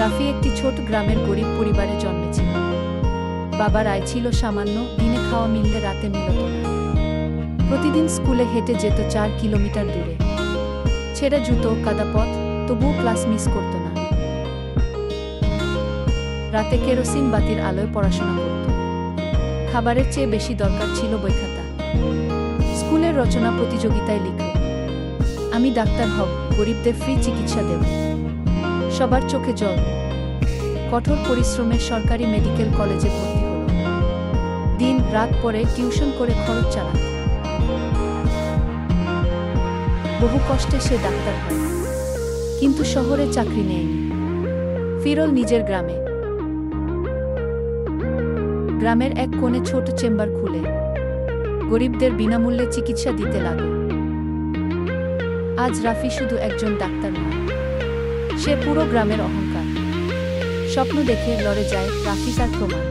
রাফি একটি ছোট গ্রামের গরিব পরিবারে জন্মেছিল। বাবার আয় ছিল সামান্য, দিনে খাওয়া মিললে রাতে মিলত না। প্রতিদিন স্কুলে হেঁটে যেত 4 কিলোমিটার দূরে। ছেঁড়া জুতো, কাদা পথ, তবুও ক্লাস মিস করত না। রাতে কেরোসিন বাতির আলোয় পড়াশোনা করত। খাবারের চেয়ে বেশি দরকার ছিল বই খাতা। স্কুলের রচনা প্রতিযোগিতায় লিখল, আমি ডাক্তার হব, গরিবদের ফ্রি চিকিৎসা দেব। সবার চোখে জল। কঠোর পরিশ্রমে সরকারি মেডিকেল কলেজে ভর্তি হল। দিন রাত পরে টিউশন করে খরচ চালাত। বহু কষ্টে সে ডাক্তার হয়, কিন্তু শহরে চাকরি নেয়নি। ফিরল নিজের গ্রামে। গ্রামের এক কোণে ছোট চেম্বার খুলে গরিবদের বিনামূল্যে চিকিৎসা দিতে লাগল। আজ রাফি শুধু একজন ডাক্তার নয়, সে পুরো গ্রামের অহংকার। স্বপ্ন দেখে লড়ে যায় রাফি তার প্রমাণ।